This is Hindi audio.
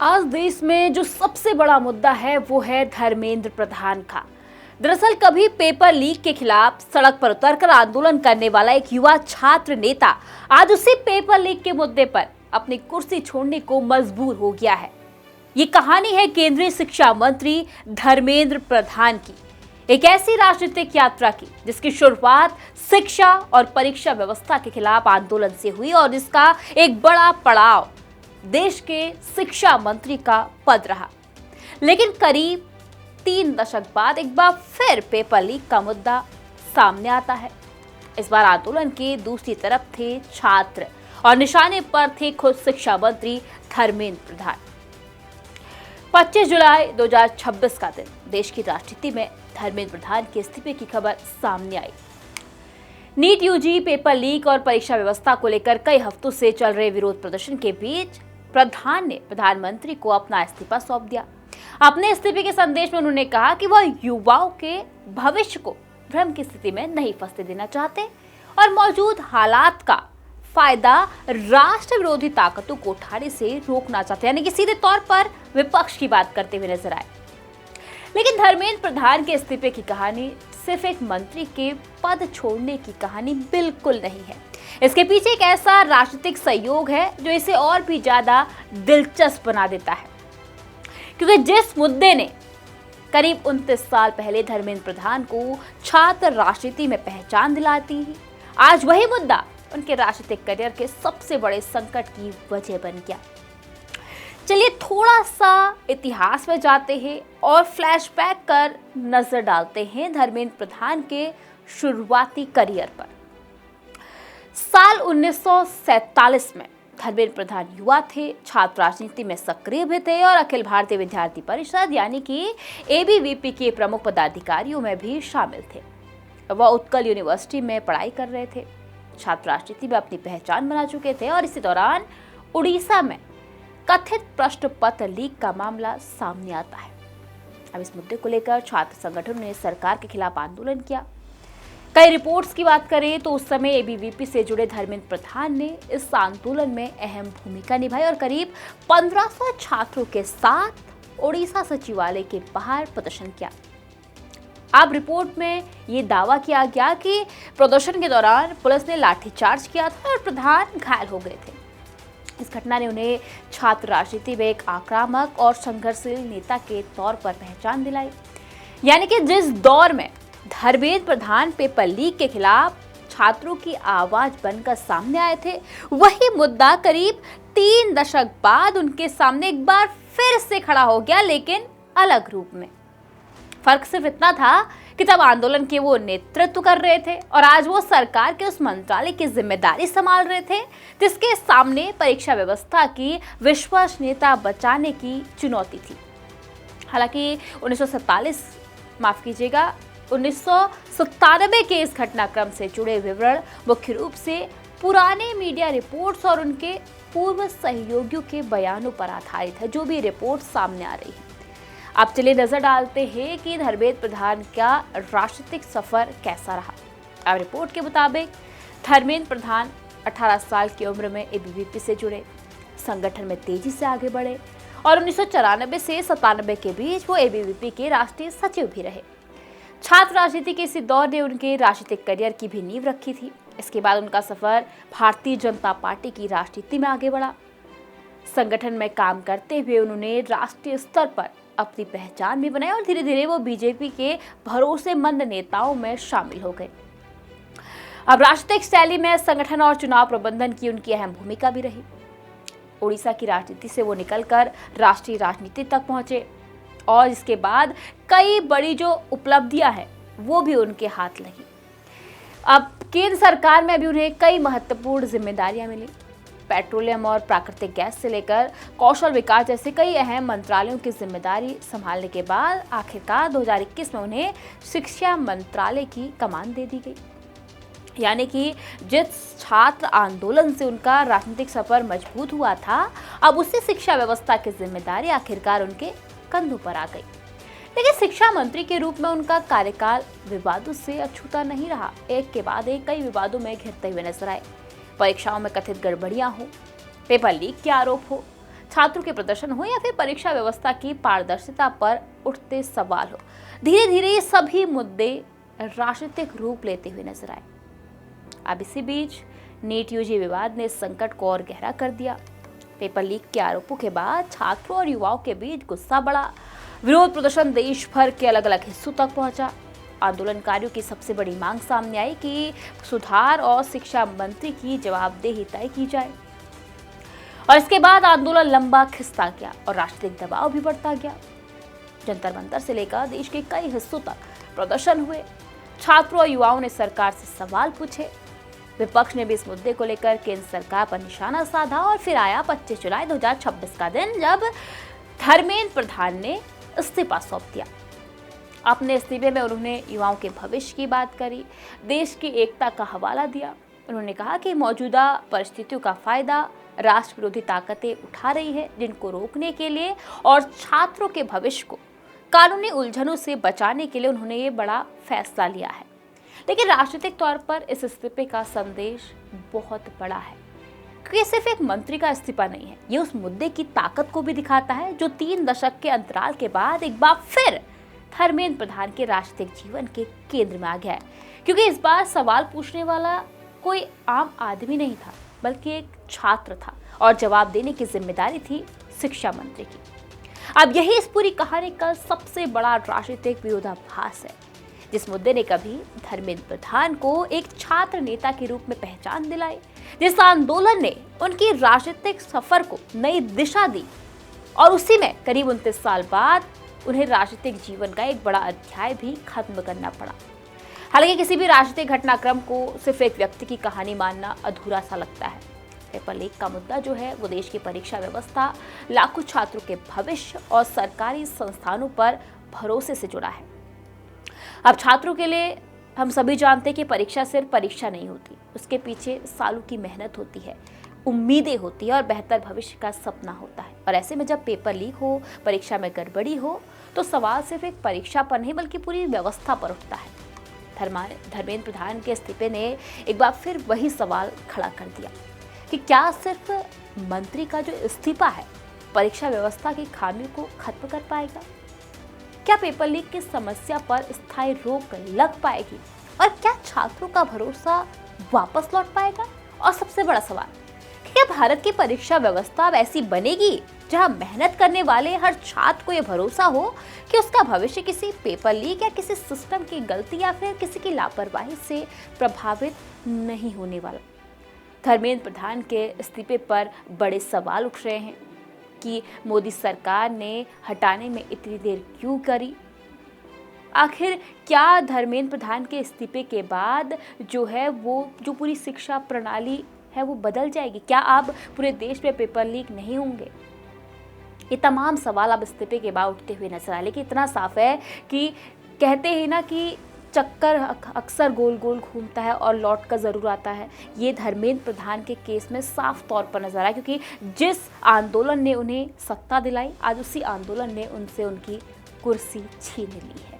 आज देश में जो सबसे बड़ा मुद्दा है वो है धर्मेंद्र प्रधान का। दरअसल कभी पेपर लीक के खिलाफ सड़क पर उतरकर आंदोलन करने वाला एक युवा छात्र नेता आज उसी पेपर लीक के मुद्दे पर अपनी कुर्सी छोड़ने को मजबूर हो गया है। ये कहानी है केंद्रीय शिक्षा मंत्री धर्मेंद्र प्रधान की, एक ऐसी राजनीतिक यात्रा की जिसकी शुरुआत शिक्षा और परीक्षा व्यवस्था के खिलाफ आंदोलन से हुई और इसका एक बड़ा पड़ाव देश के शिक्षा मंत्री का पद रहा। लेकिन करीब 3 दशक बाद एक बार फिर पेपर लीक का मुद्दा सामने आता है। इस बार आंदोलन के दूसरी तरफ थे छात्र और निशाने पर थे खुद शिक्षा मंत्री धर्मेंद्र प्रधान। 25 जुलाई 2026 का दिन देश की राजनीति में धर्मेंद्र प्रधान के इस्तीफे की खबर सामने आई। नीट यूजी पेपर लीक और परीक्षा व्यवस्था को लेकर कई हफ्तों से चल रहे विरोध प्रदर्शन के बीच प्रधान ने प्रधानमंत्री को अपना इस्तीफा सौंप दिया। अपने इस्तीफे के संदेश में उन्होंने कहा कि वह युवाओं के भविष्य को भ्रम की स्थिति में नहीं फंसने देना चाहते और मौजूद हालात का फायदा राष्ट्र विरोधी ताकतों को उठाने से रोकना चाहते, यानी कि सीधे तौर पर विपक्ष की बात करते हुए नजर आए। लेकिन धर्मेंद्र प्रधान के इस्तीफे की कहानी सिर्फ एक मंत्री के पद छोड़ने की कहानी बिल्कुल नहीं है। इसके पीछे एक ऐसा राजनीतिक सहयोग है जो इसे और भी ज्यादा दिलचस्प बना देता है, क्योंकि जिस मुद्दे ने करीब 29 साल पहले धर्मेंद्र प्रधान को छात्र राजनीति में पहचान दिलाती है, आज वही मुद्दा उनके राजनीतिक करियर के सबसे बड़े संकट की वजह बन गया। चलिए थोड़ा सा इतिहास में जाते हैं और फ्लैशबैक कर नजर डालते हैं धर्मेंद्र प्रधान के शुरुआती करियर पर। साल 1947 में धर्मेंद्र प्रधान युवा थे, छात्र राजनीति में सक्रिय भी थे और अखिल भारतीय विद्यार्थी परिषद यानी कि एबीवीपी के प्रमुख पदाधिकारियों में भी शामिल थे। वह उत्कल यूनिवर्सिटी में पढ़ाई कर रहे थे, छात्र राजनीति में अपनी पहचान बना चुके थे और इसी दौरान उड़ीसा में कथित प्रश्न पत्र लीक का मामला सामने आता है। अब इस मुद्दे को लेकर छात्र संगठनों ने सरकार के खिलाफ आंदोलन किया। कई रिपोर्ट्स की बात करें तो उस समय एबीवीपी से जुड़े धर्मेंद्र प्रधान ने इस आंदोलन में अहम भूमिका निभाई और करीब 1500 छात्रों के साथ उड़ीसा सचिवालय के बाहर प्रदर्शन किया। अब रिपोर्ट में ये दावा किया गया कि प्रदर्शन के दौरान पुलिस ने लाठीचार्ज किया था और प्रधान घायल हो गए थे। इस घटना ने उन्हें छात्र राजनीति में एक आक्रामक और संघर्षशील नेता के तौर पर पहचान दिलाई, यानी कि जिस दौर में धर्मेंद्र प्रधान पेपर लीक के खिलाफ छात्रों की आवाज बनकर सामने आए थे, वही मुद्दा करीब 3 दशक बाद उनके सामने एक बार फिर से खड़ा हो गया, लेकिन अलग रूप में। फर्क सिर्फ इतना था कि तब आंदोलन के वो नेतृत्व कर रहे थे और आज वो सरकार के उस मंत्रालय की जिम्मेदारी संभाल रहे थे जिसके सामने परीक्षा व्यवस्था की विश्वसनीयता बचाने की चुनौती थी। हालांकि 1997 के इस घटनाक्रम से जुड़े विवरण मुख्य रूप से पुराने मीडिया रिपोर्ट्स और उनके पूर्व सहयोगियों के बयानों पर आधारित है, जो भी रिपोर्ट सामने आ रही है। अब चलिए नजर डालते हैं कि धर्मेंद्र प्रधान का राजनीतिक सफर कैसा रहा। अब रिपोर्ट के मुताबिक धर्मेंद्र प्रधान 18 साल की उम्र में एबीवीपी से जुड़े, संगठन में तेजी से आगे बढ़े और 1994 से 97 के बीच वो एबीवीपी के राष्ट्रीय सचिव भी रहे। छात्र राजनीति के इसी दौर ने उनके राजनीतिक करियर की भी नींव रखी थी। इसके बाद उनका सफर भारतीय जनता पार्टी की राजनीति में आगे बढ़ा। संगठन में काम करते हुए उन्होंने राष्ट्रीय स्तर पर अपनी पहचान भी बनाई और धीरे धीरे वो बीजेपी के भरोसेमंद नेताओं में शामिल हो गए। अब राजनीतिक शैली में संगठन और चुनाव प्रबंधन की उनकी अहम भूमिका भी रही। उड़ीसा की राजनीति से वो निकलकर राष्ट्रीय राजनीति तक पहुंचे और इसके बाद कई बड़ी जो उपलब्धियां हैं वो भी उनके हाथ लगी। अब केंद्र सरकार में भी उन्हें कई महत्वपूर्ण जिम्मेदारियां मिली। पेट्रोलियम और प्राकृतिक गैस से लेकर कौशल विकास जैसे कई अहम मंत्रालयों की जिम्मेदारी संभालने के बाद आखिरकार 2021 में उन्हें शिक्षा मंत्रालय की कमान दे दी गई। यानी कि जिस छात्र आंदोलन से उनका राजनीतिक सफर मजबूत हुआ था, अब उसी शिक्षा व्यवस्था की जिम्मेदारी आखिरकार उनके कंधों पर आ गई। लेकिन शिक्षा मंत्री के रूप में उनका कार्यकाल विवादों से अछूता नहीं रहा। एक के बाद एक कई विवादों में घिरते हुए नजर आए। परीक्षाओं में कथित गड़बड़ियां हो, पेपर लीक के आरोप हो, छात्रों के प्रदर्शन हो या फिर परीक्षा व्यवस्था की पारदर्शिता पर उठते सवाल हो, धीरे धीरे ये सभी मुद्दे राजनीतिक रूप लेते हुए नजर आए। अब इसी बीच नीट यूजी विवाद ने संकट को और गहरा कर दिया। पेपर लीक के आरोपों के बाद छात्रों और युवाओं के बीच गुस्सा बढ़ा। विरोध प्रदर्शन देश भर के अलग अलग हिस्सों तक पहुंचा। आंदोलनकारियों की सबसे बड़ी मांग सामने आई कि सुधार और शिक्षा मंत्री की जवाबदेही तय की जाए। और इसके बाद आंदोलन लंबा खिंचता गया और राजनीतिक दबाव भी बढ़ता गया। जंतर मंतर से लेकर देश के कई हिस्सों तक प्रदर्शन हुए। छात्रों और युवाओं ने सरकार से सवाल पूछे। विपक्ष ने भी इस मुद्दे को लेकर केंद्र सरकार पर निशाना साधा और फिर आया 25 जुलाई 2026 का दिन, जब धर्मेंद्र प्रधान ने इस्तीफा सौंप दिया। अपने इस्तीफे में उन्होंने युवाओं के भविष्य की बात करी, देश की एकता का हवाला दिया। उन्होंने कहा कि मौजूदा परिस्थितियों का फायदा राष्ट्र विरोधी ताकतें उठा रही है, जिनको रोकने के लिए और छात्रों के भविष्य को कानूनी उलझनों से बचाने के लिए उन्होंने ये बड़ा फैसला लिया है। लेकिन राजनीतिक तौर पर इस इस्तीफे का संदेश बहुत बड़ा है, क्योंकि सिर्फ एक मंत्री का इस्तीफा नहीं है, ये उस मुद्दे की ताकत को भी दिखाता है जो 3 दशक के अंतराल के बाद एक बार फिर धर्मेंद्र प्रधान के राजनीतिक जीवन के केंद्र में आ गया है। क्योंकि इस बार सवाल पूछने वाला कोई आम आदमी नहीं था, बल्कि एक छात्र था और जवाब देने की जिम्मेदारी थी शिक्षा मंत्री की। अब यही इस पूरी कहानी का सबसे बड़ा राजनीतिक विरोधाभास है। जिस मुद्दे ने कभी धर्मेंद्र प्रधान को एक छात्र नेता के रूप में पहचान दिलाई, जिस आंदोलन ने उनकी राजनीतिक सफर को नई दिशा दी और उसी में करीब 29 साल बाद उन्हें राजनीतिक जीवन का एक बड़ा अध्याय भी खत्म करना पड़ा। हालांकि किसी भी राजनीतिक घटनाक्रम को सिर्फ एक व्यक्ति की कहानी मानना अधूरा सा लगता है। पेपर लीक का मुद्दा जो है वो देश की परीक्षा व्यवस्था, लाखों छात्रों के भविष्य और सरकारी संस्थानों पर भरोसे से जुड़ा है। अब छात्रों के लिए हम सभी जानते हैं कि परीक्षा सिर्फ परीक्षा नहीं होती, उसके पीछे सालों की मेहनत होती है, उम्मीदें होती है और बेहतर भविष्य का सपना होता है। और ऐसे में जब पेपर लीक हो, परीक्षा में गड़बड़ी हो, तो सवाल सिर्फ एक परीक्षा पर नहीं बल्कि पूरी व्यवस्था पर उठता है। धर्मेंद्र प्रधान के इस्तीफे ने एक बार फिर वही सवाल खड़ा कर दिया कि क्या सिर्फ मंत्री का जो इस्तीफा है परीक्षा व्यवस्था की खामियों को खत्म कर पाएगा? क्या पेपर लीक की समस्या पर स्थायी रोक लग पाएगी और क्या छात्रों का भरोसा वापस लौट पाएगा? और सबसे बड़ा सवाल, क्या भारत की परीक्षा व्यवस्था अब ऐसी बनेगी जहां मेहनत करने वाले हर छात्र को यह भरोसा हो कि उसका भविष्य किसी पेपर लीक या किसी सिस्टम की गलती या फिर किसी की लापरवाही से प्रभावित नहीं होने वाला? धर्मेंद्र प्रधान के इस्तीफे पर बड़े सवाल उठ रहे हैं कि मोदी सरकार ने हटाने में इतनी देर क्यों करी। आखिर क्या धर्मेंद्र प्रधान के इस्तीफे के बाद जो है वो जो पूरी शिक्षा प्रणाली है वो बदल जाएगी? क्या अब पूरे देश में पेपर लीक नहीं होंगे? ये तमाम सवाल अब इस्तीफे के बाद उठते हुए नजर आए। लेकिन इतना साफ है कि कहते हैं ना कि चक्कर अक्सर गोल गोल घूमता है और लौट कर जरूर आता है। ये धर्मेंद्र प्रधान के केस में साफ तौर पर नजर आया, क्योंकि जिस आंदोलन ने उन्हें सत्ता दिलाई, आज उसी आंदोलन ने उनसे उनकी कुर्सी छीन ली है।